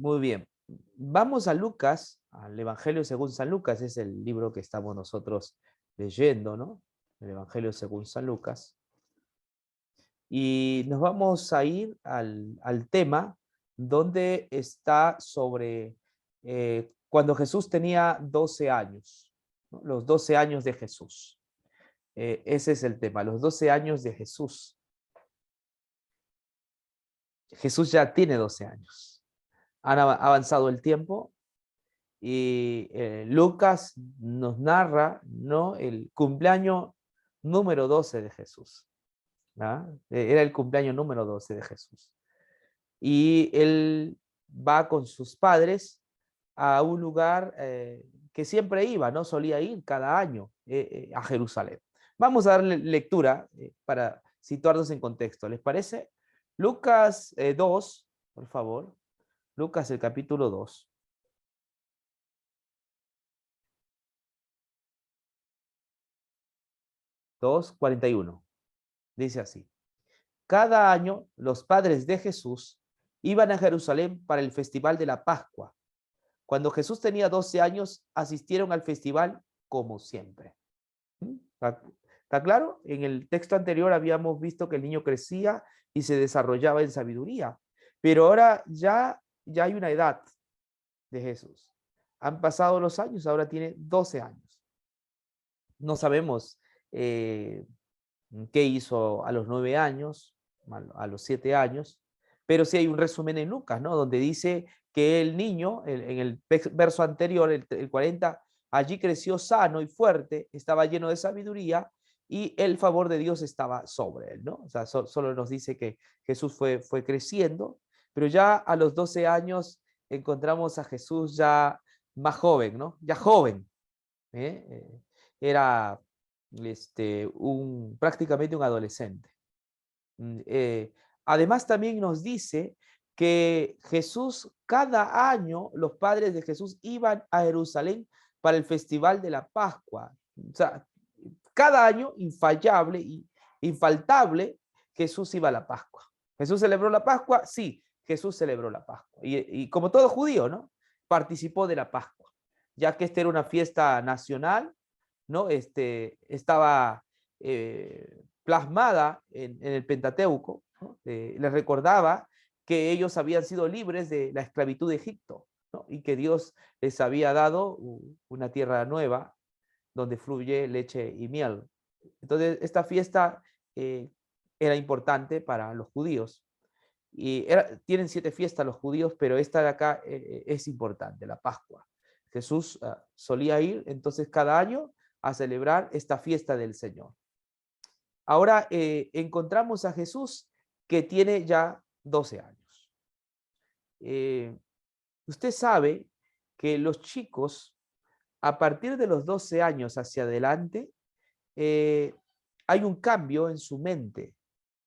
Muy bien. Vamos a Lucas, al Evangelio según San Lucas, es el libro que estamos nosotros leyendo, ¿no? El Evangelio según San Lucas. Y nos vamos a ir al tema donde está sobre cuando Jesús tenía 12 años, ¿no? Los 12 años de Jesús. Ese es el tema, los 12 años de Jesús. Jesús ya tiene 12 años. Han avanzado el tiempo y Lucas nos narra, ¿no?, el cumpleaños número 12 de Jesús. ¿Ah? Era el cumpleaños número 12 de Jesús. Y él va con sus padres a un lugar que siempre iba, ¿no? Solía ir cada año a Jerusalén. Vamos a darle lectura para situarnos en contexto, ¿les parece? Lucas 2, por favor. Lucas el capítulo 2. 2:41. Dice así: cada año los padres de Jesús iban a Jerusalén para el festival de la Pascua. Cuando Jesús tenía 12 años, asistieron al festival como siempre. ¿Está claro? En el texto anterior habíamos visto que el niño crecía y se desarrollaba en sabiduría, pero ahora ya hay una edad de Jesús. Han pasado los años, ahora tiene 12 años. No sabemos qué hizo a los 9 años, a los 7 años, pero sí hay un resumen en Lucas, ¿no? Donde dice que el niño, en el verso anterior, el 40, allí creció sano y fuerte, estaba lleno de sabiduría y el favor de Dios estaba sobre él, ¿no? O sea, solo nos dice que Jesús fue creciendo, pero ya a los 12 años encontramos a Jesús ya más joven, ¿no? Ya joven. Era prácticamente un adolescente. Además, también nos dice que Jesús, cada año, los padres de Jesús iban a Jerusalén para el festival de la Pascua. O sea, cada año, infallable y infaltable, Jesús iba a la Pascua. ¿Jesús celebró la Pascua? Sí, Jesús celebró la Pascua. Y como todo judío, ¿no? Participó de la Pascua, ya que esta era una fiesta nacional, ¿no? Estaba plasmada en el Pentateuco, ¿no? Les recordaba que ellos habían sido libres de la esclavitud de Egipto, ¿no? Y que Dios les había dado una tierra nueva donde fluye leche y miel. Entonces, esta fiesta era importante para los judíos. Y tienen 7 fiestas los judíos, pero esta de acá es importante, la Pascua. Jesús solía ir entonces cada año a celebrar esta fiesta del Señor. Ahora encontramos a Jesús que tiene ya 12 años. Usted sabe que los chicos, a partir de los 12 años hacia adelante, hay un cambio en su mente,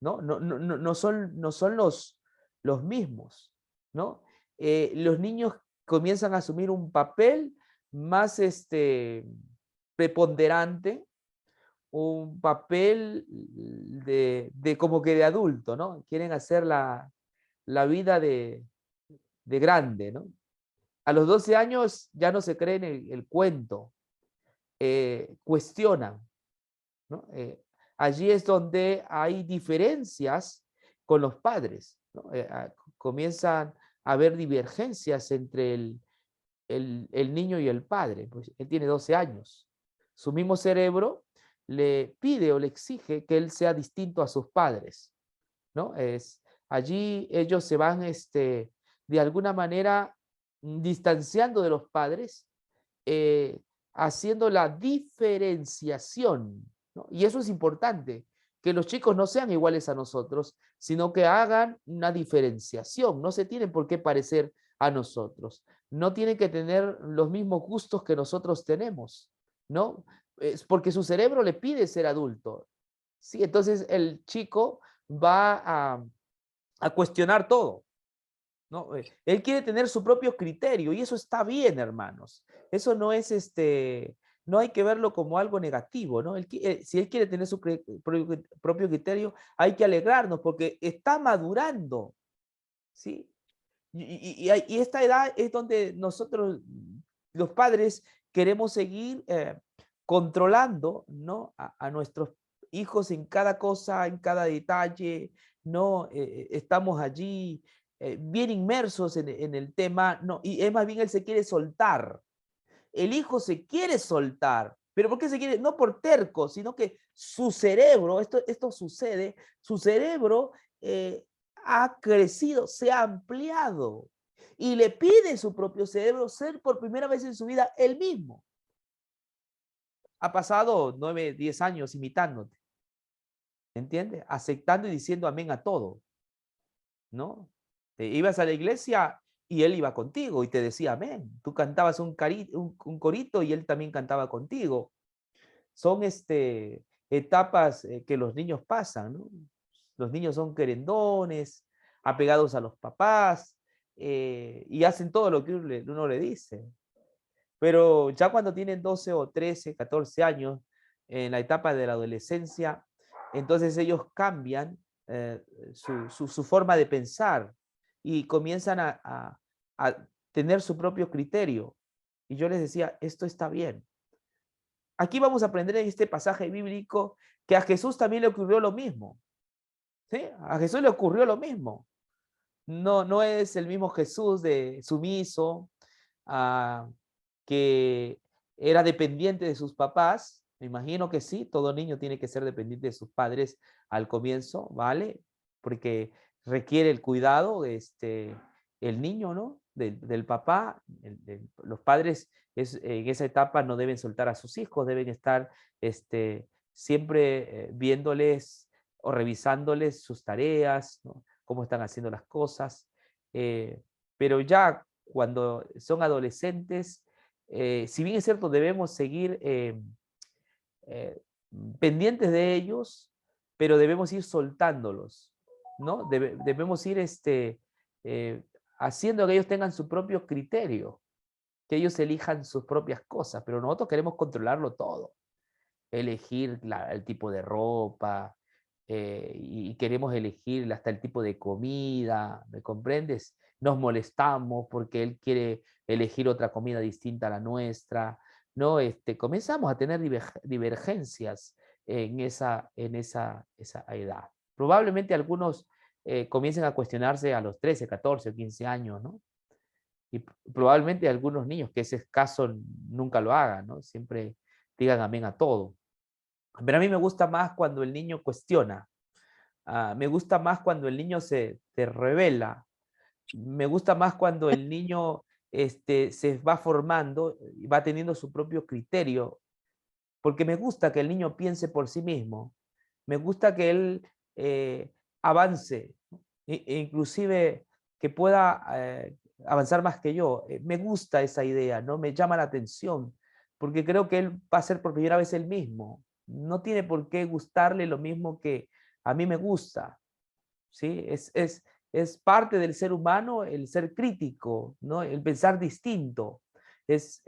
¿no? No son los mismos, ¿no? Los niños comienzan a asumir un papel más preponderante, un papel de como que de adulto, ¿no? Quieren hacer la vida de grande, ¿no? A los 12 años ya no se creen el cuento, cuestionan, ¿no? Allí es donde hay diferencias con los padres, ¿no? Comienzan a haber divergencias entre el niño y el padre, pues él tiene 12 años. Su mismo cerebro le pide o le exige que él sea distinto a sus padres, ¿no? Allí ellos se van de alguna manera distanciando de los padres, eh, haciendo la diferenciación, ¿no? Y eso es importante, que los chicos no sean iguales a nosotros, sino que hagan una diferenciación. No se tienen por qué parecer a nosotros. No tienen que tener los mismos gustos que nosotros tenemos, ¿no? Es porque su cerebro le pide ser adulto. Sí, entonces el chico va a cuestionar todo, ¿no? Él quiere tener su propio criterio y eso está bien, hermanos. Eso no es no hay que verlo como algo negativo, ¿no? Si él quiere tener su propio criterio, hay que alegrarnos porque está madurando, ¿sí? Y esta edad es donde nosotros, los padres, queremos seguir controlando, ¿no? A nuestros hijos en cada cosa, en cada detalle, ¿no? Estamos allí bien inmersos en el tema, ¿no? Y es más bien él se quiere soltar. El hijo se quiere soltar. ¿Pero por qué se quiere? No por terco, sino que su cerebro, esto sucede, su cerebro ha crecido, se ha ampliado y le pide su propio cerebro ser por primera vez en su vida él mismo. Ha pasado 9, 10 años imitándote, ¿entiendes? Aceptando y diciendo amén a todo, ¿no? Te ibas a la iglesia y él iba contigo y te decía amén. Tú cantabas un corito y él también cantaba contigo. Son etapas que los niños pasan, ¿no? Los niños son querendones, apegados a los papás y hacen todo lo que uno le dice. Pero ya cuando tienen 12 o 13, 14 años, en la etapa de la adolescencia, entonces ellos cambian su forma de pensar y comienzan a tener su propio criterio. Y yo les decía, esto está bien. Aquí vamos a aprender en este pasaje bíblico que a Jesús también le ocurrió lo mismo. ¿Sí? A Jesús le ocurrió lo mismo. No es el mismo Jesús de sumiso, que era dependiente de sus papás. Me imagino que sí, todo niño tiene que ser dependiente de sus padres al comienzo, ¿vale? Porque requiere el cuidado, el niño, ¿no? Del papá. Los padres en esa etapa no deben soltar a sus hijos, deben estar siempre viéndoles o revisándoles sus tareas, ¿no? Cómo están haciendo las cosas. Pero ya cuando son adolescentes, si bien es cierto, debemos seguir eh, pendientes de ellos, pero debemos ir soltándolos, ¿no? Debemos ir eh, haciendo que ellos tengan su propio criterio, que ellos elijan sus propias cosas, pero nosotros queremos controlarlo todo, elegir el tipo de ropa, y queremos elegir hasta el tipo de comida, ¿me comprendes? Nos molestamos porque él quiere elegir otra comida distinta a la nuestra, ¿no? Comenzamos a tener divergencias esa edad. Probablemente algunos comiencen a cuestionarse a los 13, 14 o 15 años, ¿no? Y probablemente algunos niños, que ese caso nunca lo hagan, ¿no? Siempre digan amén a todo. Pero a mí me gusta más cuando el niño cuestiona, me gusta más cuando el niño se revela, me gusta más cuando el niño se va formando y va teniendo su propio criterio, porque me gusta que el niño piense por sí mismo, me gusta que él avance, inclusive que pueda avanzar más que yo. Me gusta esa idea, ¿no? Me llama la atención, porque creo que él va a ser por primera vez él mismo. No tiene por qué gustarle lo mismo que a mí me gusta, ¿sí? Es parte del ser humano el ser crítico, ¿no? El pensar distinto, es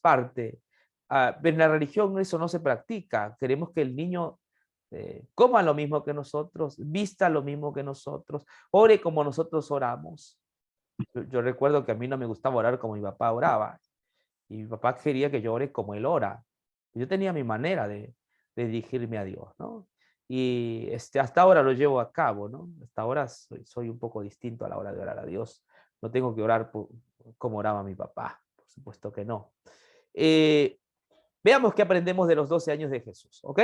parte. Pero en la religión eso no se practica. Queremos que el niño coma lo mismo que nosotros, vista lo mismo que nosotros, ore como nosotros oramos. Yo recuerdo que a mí no me gustaba orar como mi papá oraba, y mi papá quería que yo ore como él ora. Yo tenía mi manera de dirigirme a Dios, ¿no? Y hasta ahora lo llevo a cabo, ¿no? Hasta ahora soy un poco distinto a la hora de orar a Dios. No tengo que orar como oraba mi papá, por supuesto que no. Veamos qué aprendemos de los 12 años de Jesús, ¿ok?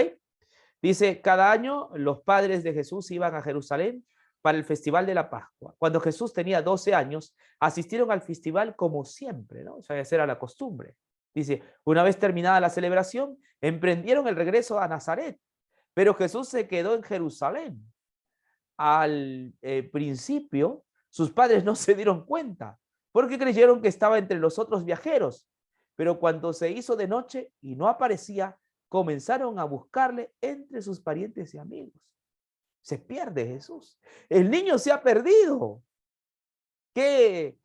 Dice, cada año los padres de Jesús iban a Jerusalén para el festival de la Pascua. Cuando Jesús tenía 12 años, asistieron al festival como siempre, ¿no? O sea, esa era la costumbre. Dice, una vez terminada la celebración, emprendieron el regreso a Nazaret, pero Jesús se quedó en Jerusalén. Al principio, sus padres no se dieron cuenta, porque creyeron que estaba entre los otros viajeros. Pero cuando se hizo de noche y no aparecía, comenzaron a buscarle entre sus parientes y amigos. Se pierde Jesús. El niño se ha perdido. Qué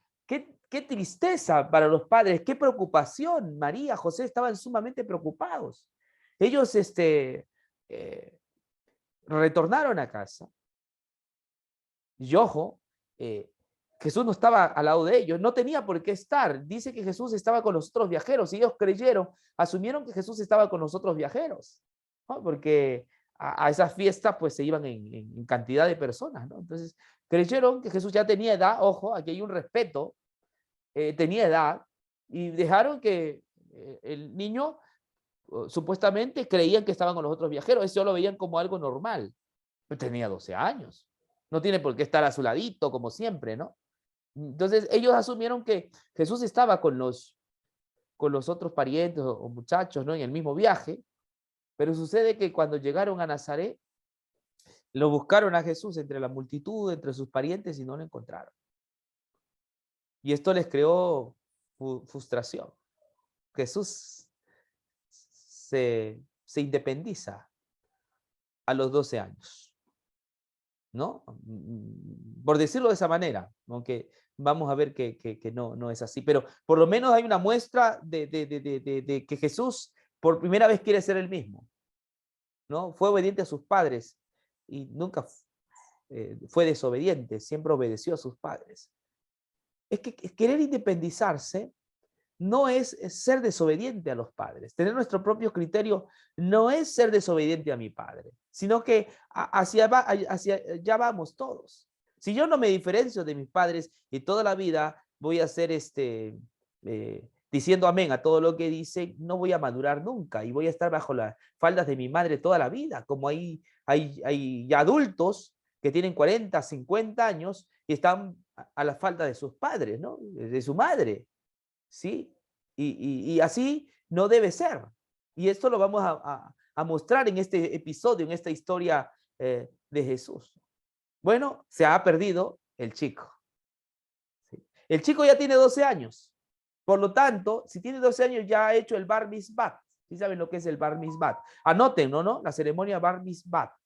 tristeza para los padres, qué preocupación. María, José estaban sumamente preocupados. Ellos retornaron a casa. Y ojo, Jesús no estaba al lado de ellos, no tenía por qué estar. Dice que Jesús estaba con los otros viajeros y ellos creyeron, asumieron que Jesús estaba con los otros viajeros, ¿no? Porque a esas fiestas pues se iban en cantidad de personas, ¿no? Entonces creyeron que Jesús ya tenía edad, ojo, aquí hay un respeto, tenía edad, y dejaron que el niño, supuestamente creían que estaban con los otros viajeros, eso lo veían como algo normal. Pero tenía 12 años, no tiene por qué estar a su ladito como siempre, ¿no? Entonces ellos asumieron que Jesús estaba con los otros parientes o muchachos, ¿no? En el mismo viaje, pero sucede que cuando llegaron a Nazaret, lo buscaron a Jesús entre la multitud, entre sus parientes, y no lo encontraron. Y esto les creó frustración. Jesús se independiza a los 12 años, ¿no? Por decirlo de esa manera, aunque vamos a ver que no es así, pero por lo menos hay una muestra de que Jesús por primera vez quiere ser el mismo, ¿no? Fue obediente a sus padres y nunca fue desobediente, siempre obedeció a sus padres. Es que querer independizarse no es ser desobediente a los padres. Tener nuestro propio criterio no es ser desobediente a mi padre, sino que hacia allá vamos todos. Si yo no me diferencio de mis padres y toda la vida voy a ser diciendo amén a todo lo que dicen, no voy a madurar nunca y voy a estar bajo las faldas de mi madre toda la vida, como hay adultos que tienen 40, 50 años y están a la falda de sus padres, ¿no? De su madre. ¿Sí? Y así no debe ser. Y esto lo vamos a mostrar en este episodio, en esta historia de Jesús. Bueno, se ha perdido el chico. ¿Sí? El chico ya tiene 12 años. Por lo tanto, si tiene 12 años ya ha hecho el Bar Mitzvah. ¿Sí saben lo que es el Bar Mitzvah? Anoten, ¿no? La ceremonia Bar Mitzvah.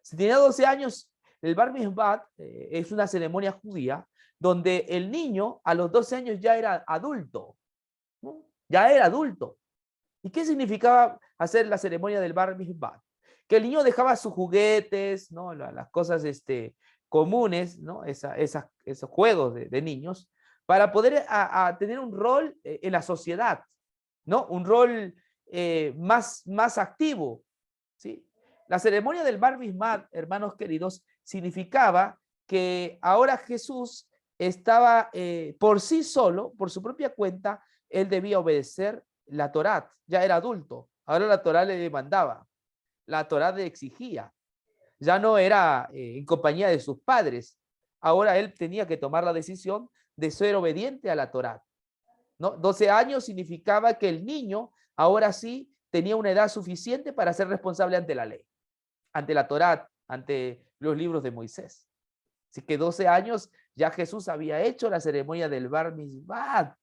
Si tenía 12 años, el Bar Mitzvah es una ceremonia judía donde el niño a los 12 años ya era adulto, ¿no? Ya era adulto. ¿Y qué significaba hacer la ceremonia del Bar Mitzvah? Que el niño dejaba sus juguetes, ¿no? Las cosas comunes, ¿no? Esos juegos de niños, para poder a tener un rol en la sociedad, ¿no? Un rol más activo, ¿sí? La ceremonia del Bar Mitzvah, hermanos queridos, significaba que ahora Jesús estaba por sí solo, por su propia cuenta, él debía obedecer la Torá, ya era adulto, ahora la Torá le demandaba, la Torá le exigía, ya no era en compañía de sus padres, ahora él tenía que tomar la decisión de ser obediente a la Torá, ¿no? 12 años significaba que el niño ahora sí tenía una edad suficiente para ser responsable ante la ley, ante la Torá, ante los libros de Moisés. Así que 12 años ya Jesús había hecho la ceremonia del Bar Mitzvah.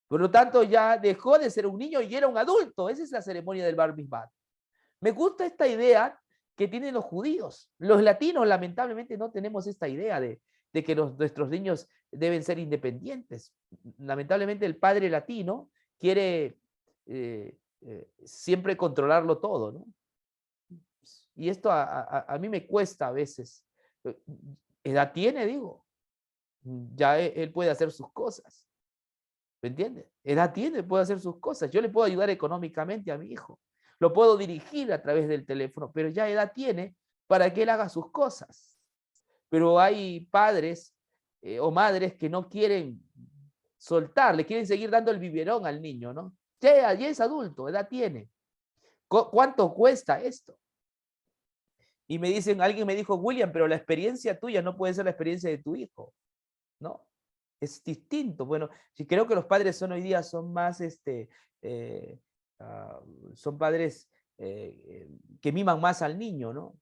Por lo tanto, ya dejó de ser un niño y era un adulto. Esa es la ceremonia del Bar Mitzvah. Me gusta esta idea que tienen los judíos. Los latinos, lamentablemente, no tenemos esta idea de que nuestros niños deben ser independientes. Lamentablemente, el padre latino quiere siempre controlarlo todo, ¿no? Y esto a mí me cuesta a veces. Edad tiene, digo. Ya él puede hacer sus cosas. ¿Me entiendes? Edad tiene, puede hacer sus cosas. Yo le puedo ayudar económicamente a mi hijo. Lo puedo dirigir a través del teléfono, pero ya edad tiene para que él haga sus cosas. Pero hay padres o madres que no quieren soltar, le quieren seguir dando el biberón al niño, ¿no? Ya es adulto, edad tiene. ¿Cuánto cuesta esto? Y me dicen, alguien me dijo, William, pero la experiencia tuya no puede ser la experiencia de tu hijo, ¿no? Es distinto. Bueno, sí, creo que los padres hoy día son más, son padres que miman más al niño, ¿no?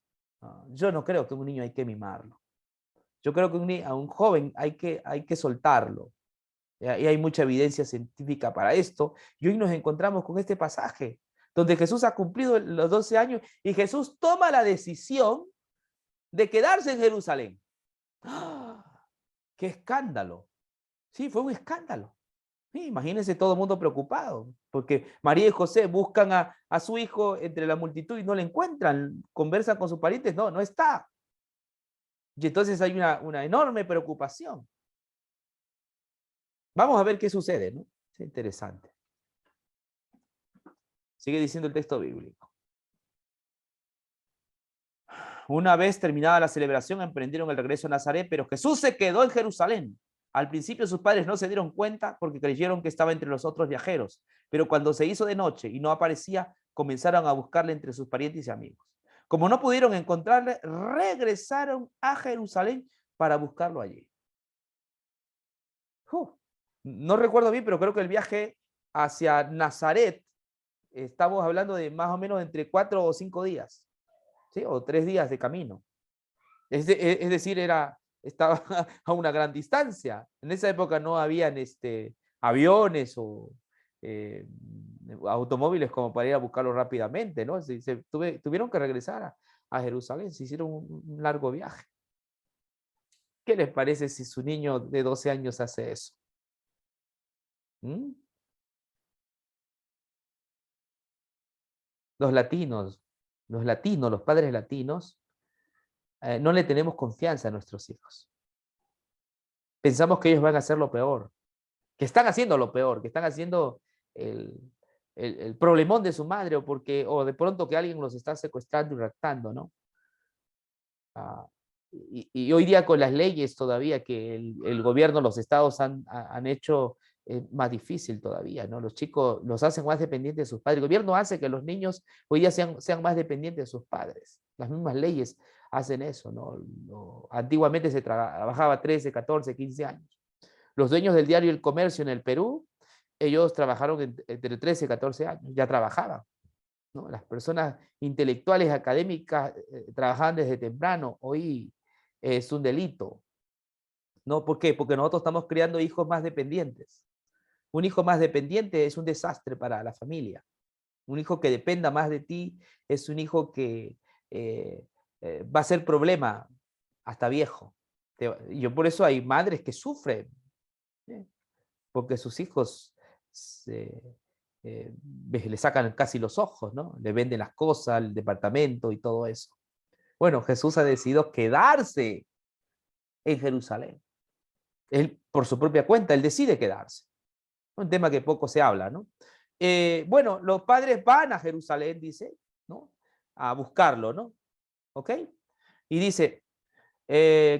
Yo no creo que un niño hay que mimarlo. Yo creo que a un joven hay que soltarlo. Y hay mucha evidencia científica para esto. Y hoy nos encontramos con este pasaje, donde Jesús ha cumplido los 12 años y Jesús toma la decisión de quedarse en Jerusalén. ¡Ah! ¡Qué escándalo! Sí, fue un escándalo. Sí, imagínense todo el mundo preocupado, porque María y José buscan a su hijo entre la multitud y no le encuentran, conversan con sus parientes, no está. Y entonces hay una enorme preocupación. Vamos a ver qué sucede, ¿no? Es interesante. Sigue diciendo el texto bíblico. Una vez terminada la celebración, emprendieron el regreso a Nazaret, pero Jesús se quedó en Jerusalén. Al principio sus padres no se dieron cuenta porque creyeron que estaba entre los otros viajeros, pero cuando se hizo de noche y no aparecía, comenzaron a buscarle entre sus parientes y amigos. Como no pudieron encontrarle, regresaron a Jerusalén para buscarlo allí. No recuerdo bien, pero creo que el viaje hacia Nazaret, estamos hablando de más o menos entre 4 o 5 días, ¿sí? O 3 días de camino. Es decir, estaba a una gran distancia. En esa época no habían aviones o automóviles como para ir a buscarlo rápidamente, ¿no? Tuvieron que regresar a Jerusalén, se hicieron un largo viaje. ¿Qué les parece si su niño de 12 años hace eso? ¿Mm? Los latinos, los padres latinos, no le tenemos confianza a nuestros hijos. Pensamos que ellos van a hacer lo peor, que están haciendo lo peor, que están haciendo el problemón de su madre o de pronto que alguien los está secuestrando y raptando, ¿no? Y hoy día con las leyes todavía que el gobierno, los estados han hecho más difícil todavía, ¿no? Los chicos los hacen más dependientes de sus padres. El gobierno hace que los niños hoy día sean más dependientes de sus padres. Las mismas leyes hacen eso, ¿no? Antiguamente se trabajaba 13, 14, 15 años. Los dueños del diario El Comercio en el Perú, ellos trabajaron entre 13 y 14 años, ya trabajaban, ¿no? Las personas intelectuales, académicas, trabajaban desde temprano. Hoy es un delito, ¿no? ¿Por qué? Porque nosotros estamos creando hijos más dependientes. Un hijo más dependiente es un desastre para la familia. Un hijo que dependa más de ti es un hijo que va a ser problema hasta viejo. Yo por eso hay madres que sufren, ¿eh? Porque sus hijos le sacan casi los ojos, ¿no? Le venden las cosas, el departamento y todo eso. Bueno, Jesús ha decidido quedarse en Jerusalén. Él, por su propia cuenta, él decide quedarse. Un tema que poco se habla, ¿no? Bueno, los padres van a Jerusalén, dice, ¿no? A buscarlo, ¿no? ¿Ok? Y dice,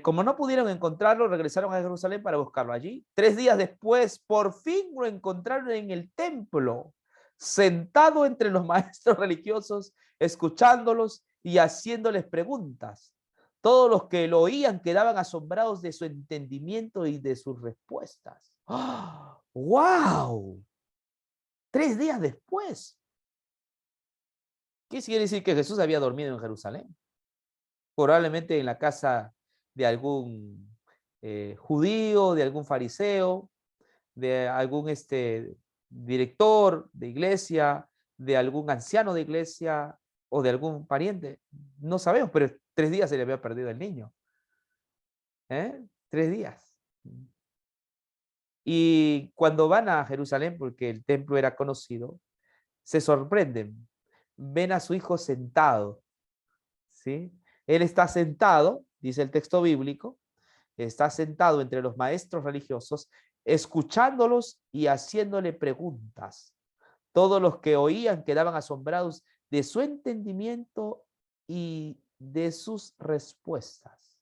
como no pudieron encontrarlo, regresaron a Jerusalén para buscarlo allí. 3 días después, por fin lo encontraron en el templo, sentado entre los maestros religiosos, escuchándolos y haciéndoles preguntas. Todos los que lo oían quedaban asombrados de su entendimiento y de sus respuestas. ¡Oh! ¡Wow! 3 días después. ¿Qué quiere decir? Que Jesús había dormido en Jerusalén. Probablemente en la casa de algún judío, de algún fariseo, de algún director de iglesia, de algún anciano de iglesia o de algún pariente. No sabemos, pero 3 días se le había perdido el niño. 3 días. Y cuando van a Jerusalén, porque el templo era conocido, se sorprenden. Ven a su hijo sentado, ¿sí? Él está sentado, dice el texto bíblico, está sentado entre los maestros religiosos, escuchándolos y haciéndole preguntas. Todos los que oían quedaban asombrados de su entendimiento y de sus respuestas.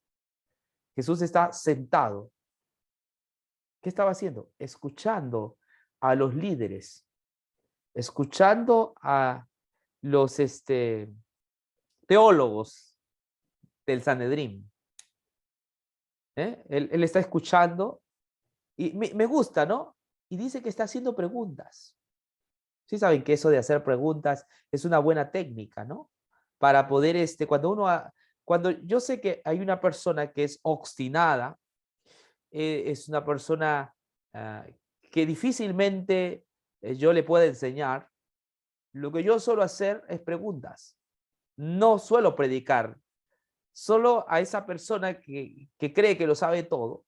Jesús está sentado. ¿Qué estaba haciendo? Escuchando a los líderes, escuchando a los teólogos del Sanedrín. Él está escuchando y me gusta, ¿no? Y dice que está haciendo preguntas. Sí saben que eso de hacer preguntas es una buena técnica, ¿no? Para poder, cuando yo sé que hay una persona que es obstinada, es una persona que difícilmente yo le pueda enseñar, lo que yo suelo hacer es preguntas. No suelo predicar, solo a esa persona que cree que lo sabe todo.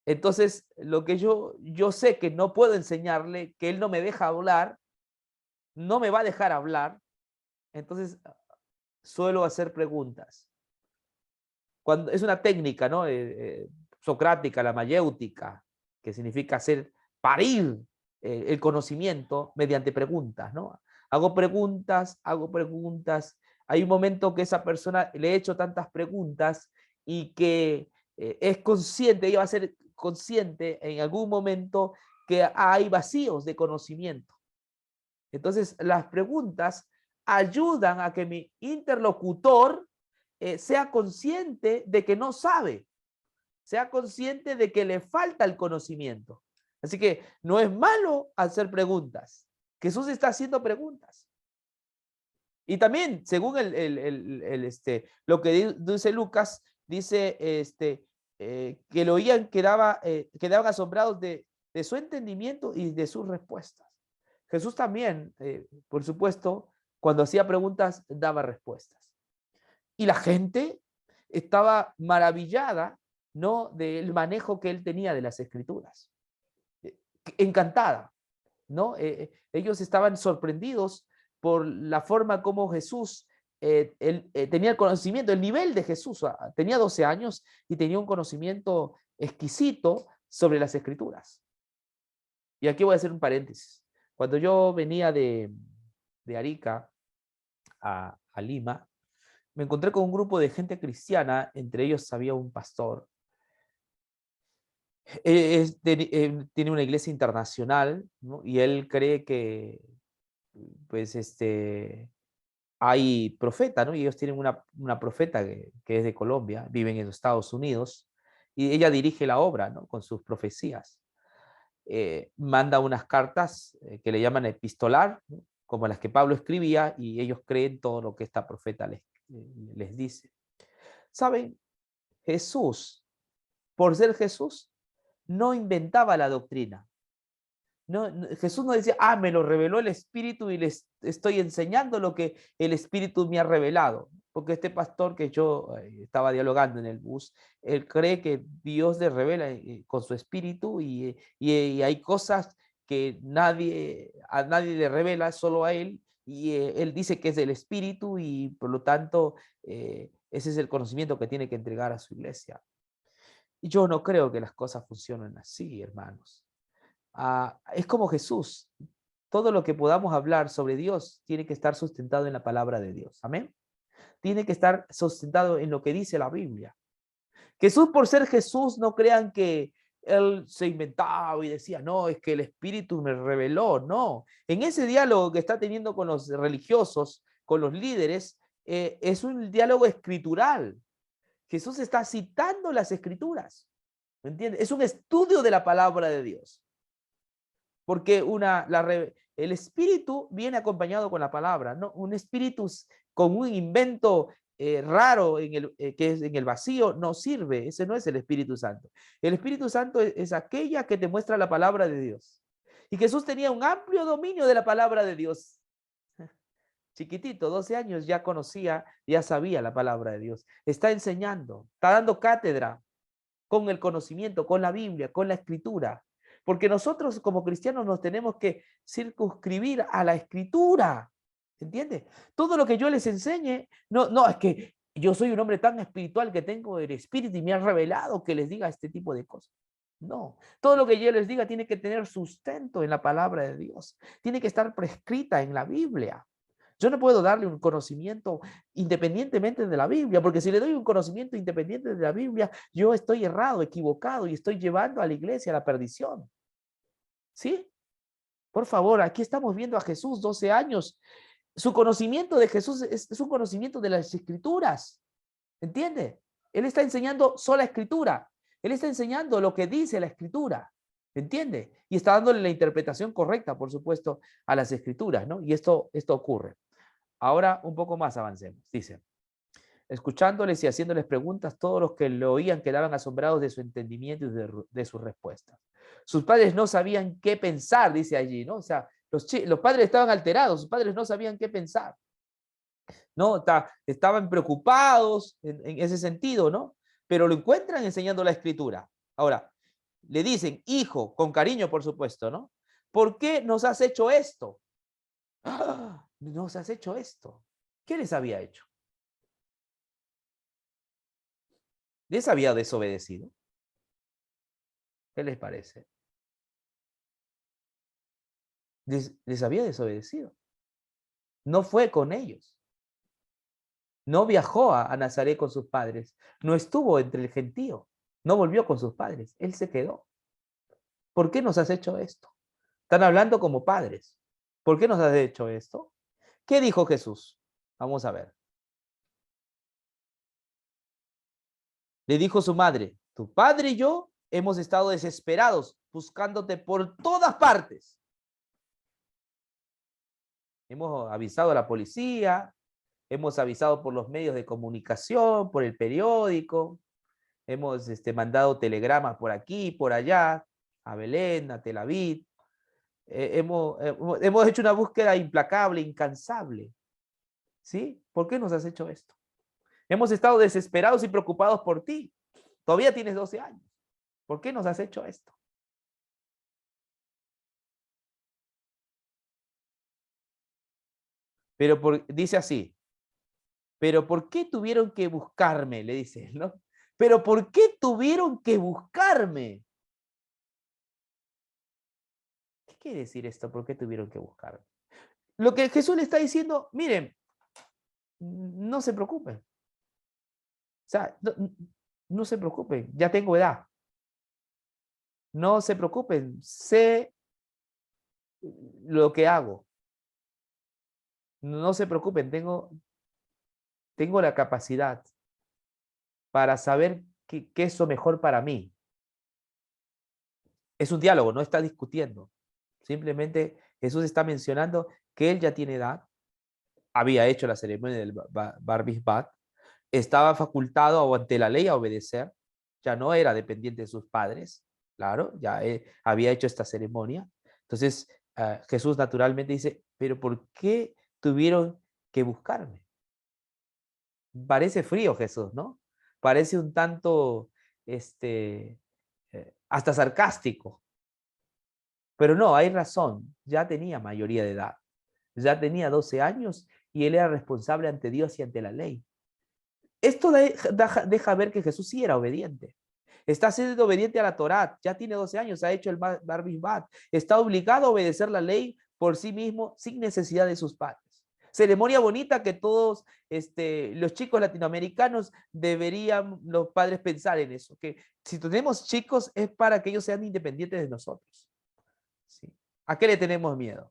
Entonces, lo que yo sé que no puedo enseñarle, que él no me deja hablar, no me va a dejar hablar, entonces suelo hacer preguntas. cuando es una técnica, ¿no? Socrática, la mayéutica, que significa hacer parir el conocimiento mediante preguntas, ¿no? Hago preguntas, hago preguntas. Hay un momento que esa persona le he hecho tantas preguntas y que es consciente, ella va a ser consciente en algún momento que hay vacíos de conocimiento. Entonces, las preguntas ayudan a que mi interlocutor sea consciente de que no sabe, sea consciente de que le falta el conocimiento. Así que no es malo hacer preguntas. Jesús está haciendo preguntas. Y también, según lo que dice Lucas, dice que lo oían, quedaban asombrados de su entendimiento y de sus respuestas. Jesús también, por supuesto, cuando hacía preguntas, daba respuestas. Y la gente estaba maravillada, ¿no?, del manejo que él tenía de las escrituras. Encantada, ¿no? Ellos estaban sorprendidos por la forma como Jesús tenía el conocimiento, el nivel de Jesús. Tenía 12 años y tenía un conocimiento exquisito sobre las escrituras. Y aquí voy a hacer un paréntesis. Cuando yo venía de Arica a Lima, me encontré con un grupo de gente cristiana, entre ellos había un pastor. Tiene una iglesia internacional, ¿no? Y él cree que pues hay profeta, ¿no? Y ellos tienen una profeta que es de Colombia, viven en Estados Unidos, y ella dirige la obra, ¿no?, con sus profecías. Manda unas cartas que le llaman epistolar, ¿no?, como las que Pablo escribía, y ellos creen todo lo que esta profeta les dice. ¿Saben? Jesús, por ser Jesús, no inventaba la doctrina. No, Jesús no decía, me lo reveló el Espíritu y les estoy enseñando lo que el Espíritu me ha revelado. Porque este pastor que yo estaba dialogando en el bus, él cree que Dios le revela con su Espíritu y hay cosas que a nadie le revela, solo a él. Y él dice que es del Espíritu y por lo tanto ese es el conocimiento que tiene que entregar a su iglesia. Y yo no creo que las cosas funcionen así, hermanos. Es como Jesús. Todo lo que podamos hablar sobre Dios tiene que estar sustentado en la palabra de Dios. Amén. Tiene que estar sustentado en lo que dice la Biblia. Jesús, por ser Jesús, no crean que él se inventaba y decía, no, es que el Espíritu me reveló. No, en ese diálogo que está teniendo con los religiosos, con los líderes, es un diálogo escritural. Jesús está citando las escrituras. ¿Me entiendes? Es un estudio de la palabra de Dios. Porque el espíritu viene acompañado con la palabra, ¿no? Un espíritu con un invento raro que es en el vacío no sirve. Ese no es el Espíritu Santo. El Espíritu Santo es aquella que te muestra la palabra de Dios. Y Jesús tenía un amplio dominio de la palabra de Dios. Chiquitito, 12 años, ya conocía, ya sabía la palabra de Dios. Está enseñando, está dando cátedra con el conocimiento, con la Biblia, con la escritura. Porque nosotros como cristianos nos tenemos que circunscribir a la escritura. ¿Entiendes? Todo lo que yo les enseñe, no, es que yo soy un hombre tan espiritual que tengo el espíritu y me ha revelado que les diga este tipo de cosas. No, todo lo que yo les diga tiene que tener sustento en la palabra de Dios. Tiene que estar prescrita en la Biblia. Yo no puedo darle un conocimiento independientemente de la Biblia, porque si le doy un conocimiento independiente de la Biblia, yo estoy errado, equivocado y estoy llevando a la iglesia a la perdición. ¿Sí? Por favor, aquí estamos viendo a Jesús, 12 años. Su conocimiento de Jesús es un conocimiento de las escrituras. ¿Entiende? Él está enseñando sola escritura. Él está enseñando lo que dice la escritura. ¿Entiende? Y está dándole la interpretación correcta, por supuesto, a las escrituras, ¿no? Y esto ocurre. Ahora un poco más avancemos. Dice, escuchándoles y haciéndoles preguntas, todos los que lo oían quedaban asombrados de su entendimiento y de sus respuestas. Sus padres no sabían qué pensar, dice allí, ¿no? O sea, los padres estaban alterados, sus padres no sabían qué pensar, ¿no? Estaban preocupados en ese sentido, ¿no? Pero lo encuentran enseñando la escritura. Ahora, le dicen, hijo, con cariño, por supuesto, ¿no? ¿Por qué nos has hecho esto? ¡Ah! Nos has hecho esto. ¿Qué les había hecho? Les había desobedecido. ¿Qué les parece? Les había desobedecido. No fue con ellos. No viajó a Nazaret con sus padres. No estuvo entre el gentío. No volvió con sus padres. Él se quedó. ¿Por qué nos has hecho esto? Están hablando como padres. ¿Por qué nos has hecho esto? ¿Qué dijo Jesús? Vamos a ver. Le dijo su madre, tu padre y yo hemos estado desesperados buscándote por todas partes. Hemos avisado a la policía, hemos avisado por los medios de comunicación, por el periódico, hemos mandado telegramas por aquí, por allá, a Belén, a Tel Aviv. Hemos hecho una búsqueda implacable, incansable. ¿Sí? ¿Por qué nos has hecho esto? Hemos estado desesperados y preocupados por ti. Todavía tienes 12 años. ¿Por qué nos has hecho esto? Pero dice así, pero ¿por qué tuvieron que buscarme? Le dice él, ¿no? Pero ¿por qué tuvieron que buscarme? ¿Qué quiere decir esto? ¿Por qué tuvieron que buscarme? Lo que Jesús le está diciendo, miren, no se preocupen. O sea, no se preocupen, ya tengo edad. No se preocupen, sé lo que hago. No se preocupen, tengo la capacidad para saber qué es lo mejor para mí. Es un diálogo, no está discutiendo. Simplemente Jesús está mencionando que él ya tiene edad, había hecho la ceremonia del Bar Mizbah, estaba facultado ante la ley a obedecer, ya no era dependiente de sus padres, claro, ya había hecho esta ceremonia. Entonces Jesús naturalmente dice, pero ¿por qué tuvieron que buscarme? Parece frío Jesús, ¿no? Parece un tanto, hasta sarcástico. Pero no, hay razón, ya tenía mayoría de edad, ya tenía 12 años y él era responsable ante Dios y ante la ley. Esto deja ver que Jesús sí era obediente. Está siendo obediente a la Torá, ya tiene 12 años, ha hecho el Bar Mizbah, está obligado a obedecer la ley por sí mismo sin necesidad de sus padres. Ceremonia bonita que todos los chicos latinoamericanos deberían los padres pensar en eso, que si tenemos chicos es para que ellos sean independientes de nosotros. ¿Sí? ¿A qué le tenemos miedo?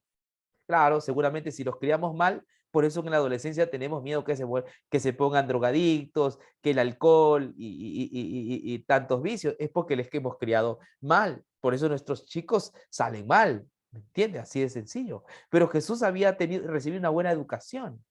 Claro, seguramente si los criamos mal, por eso en la adolescencia tenemos miedo que se pongan drogadictos, que el alcohol y tantos vicios, es porque les hemos criado mal. Por eso nuestros chicos salen mal, ¿me entiendes? Así de sencillo. Pero Jesús había recibido una educación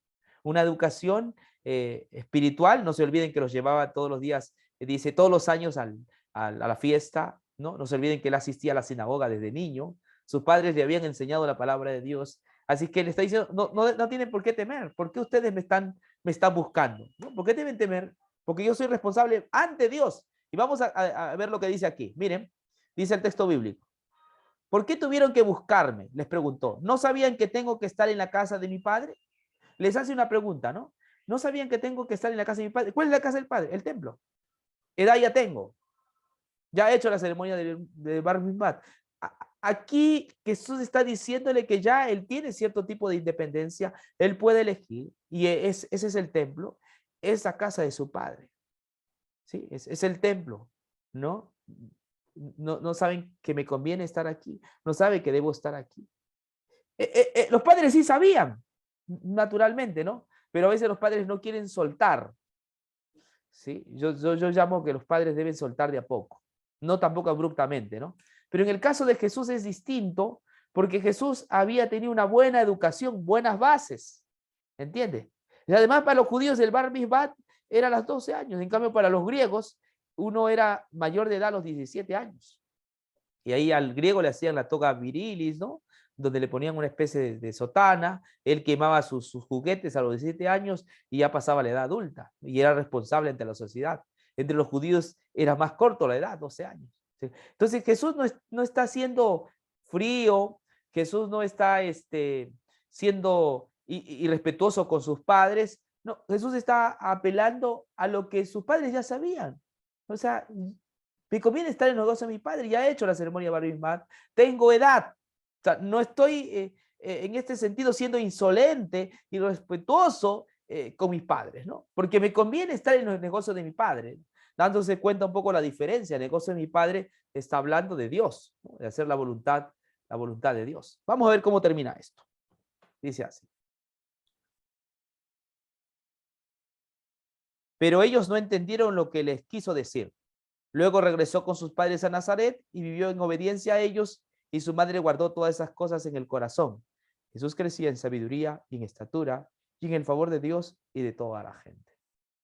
espiritual. No se olviden que los llevaba todos los días, dice, todos los años a la fiesta, ¿no? No se olviden que él asistía a la sinagoga desde niño. Sus padres le habían enseñado la palabra de Dios. Así que le está diciendo, no tienen por qué temer. ¿Por qué ustedes me están buscando? ¿No? ¿Por qué deben temer? Porque yo soy responsable ante Dios. Y vamos a ver lo que dice aquí. Miren, dice el texto bíblico. ¿Por qué tuvieron que buscarme? Les preguntó. ¿No sabían que tengo que estar en la casa de mi padre? Les hace una pregunta, ¿no? ¿No sabían que tengo que estar en la casa de mi padre? ¿Cuál es la casa del padre? El templo. Edad ya tengo. Ya he hecho la ceremonia de Bar Mitzvah. Aquí Jesús está diciéndole que ya él tiene cierto tipo de independencia, él puede elegir, y ese es el templo, es la casa de su padre. ¿Sí? Es el templo, ¿no? No saben que me conviene estar aquí, no saben que debo estar aquí. Los padres sí sabían, naturalmente, ¿no? Pero a veces los padres no quieren soltar. ¿Sí? Yo llamo que los padres deben soltar de a poco, no tampoco abruptamente, ¿no? Pero en el caso de Jesús es distinto porque Jesús había tenido una buena educación, buenas bases, ¿entiendes? Y además para los judíos el Bar Mizbah era a los 12 años, en cambio para los griegos uno era mayor de edad a los 17 años. Y ahí al griego le hacían la toga virilis, ¿no? Donde le ponían una especie de sotana, él quemaba sus juguetes a los 17 años y ya pasaba la edad adulta y era responsable ante la sociedad. Entre los judíos era más corto la edad, 12 años. ¿Sí? Entonces Jesús no está siendo frío, Jesús no está siendo irrespetuoso con sus padres, no, Jesús está apelando a lo que sus padres ya sabían. O sea, me conviene estar en los negocios de mi padre, ya he hecho la ceremonia de Bar Mitzvah, tengo edad. O sea, no estoy en este sentido siendo insolente y respetuoso con mis padres, ¿no? Porque me conviene estar en los negocios de mi padre, dándose cuenta un poco la diferencia. El negocio de mi padre está hablando de Dios, ¿no? De hacer la voluntad de Dios. Vamos a ver cómo termina esto. Dice así. Pero ellos no entendieron lo que les quiso decir. Luego regresó con sus padres a Nazaret y vivió en obediencia a ellos, y su madre guardó todas esas cosas en el corazón. Jesús crecía en sabiduría y en estatura y en el favor de Dios y de toda la gente.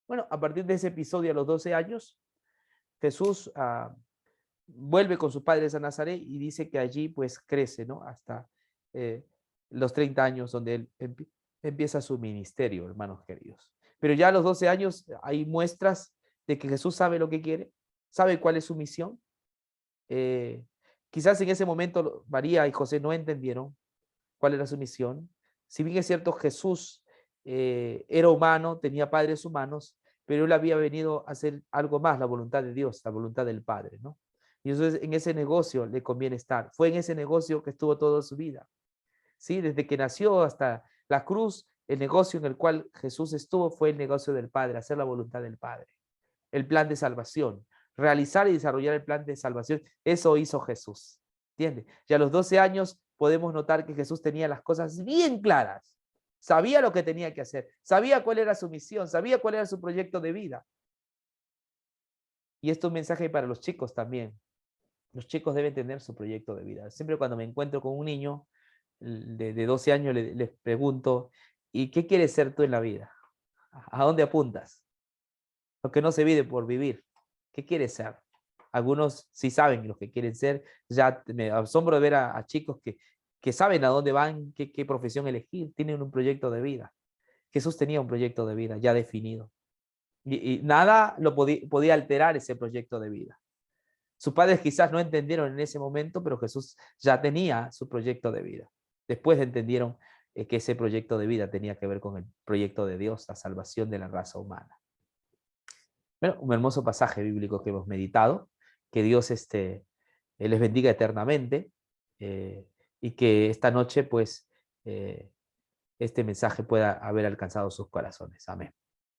Bueno, a partir de ese episodio, a los 12 años, Jesús vuelve con sus padres a Nazaret y dice que allí pues crece, ¿no? Hasta los 30 años donde él empieza su ministerio, hermanos queridos. Pero ya a los 12 años hay muestras de que Jesús sabe lo que quiere, sabe cuál es su misión. Quizás en ese momento María y José no entendieron cuál era su misión. Si bien es cierto, Jesús era humano, tenía padres humanos, pero él había venido a hacer algo más, la voluntad de Dios, la voluntad del Padre, ¿no? Y entonces en ese negocio le conviene estar. Fue en ese negocio que estuvo toda su vida, ¿sí? Desde que nació hasta la cruz, el negocio en el cual Jesús estuvo fue el negocio del Padre, hacer la voluntad del Padre, el plan de salvación, realizar y desarrollar el plan de salvación. Eso hizo Jesús, ¿entiende? Y a los 12 años podemos notar que Jesús tenía las cosas bien claras. Sabía lo que tenía que hacer, sabía cuál era su misión, sabía cuál era su proyecto de vida. Y esto es un mensaje para los chicos también. Los chicos deben tener su proyecto de vida. Siempre cuando me encuentro con un niño de 12 años les pregunto, ¿y qué quieres ser tú en la vida? ¿A dónde apuntas? Porque no se vive por vivir. ¿Qué quieres ser? Algunos sí saben lo que quieren ser. Ya me asombro de ver a chicos que saben a dónde van, qué profesión elegir, tienen un proyecto de vida. Jesús tenía un proyecto de vida ya definido. Y nada lo podía alterar ese proyecto de vida. Sus padres quizás no entendieron en ese momento, pero Jesús ya tenía su proyecto de vida. Después entendieron que ese proyecto de vida tenía que ver con el proyecto de Dios, la salvación de la raza humana. Bueno, un hermoso pasaje bíblico que hemos meditado. Que Dios les bendiga eternamente y que esta noche, pues, este mensaje pueda haber alcanzado sus corazones. Amén.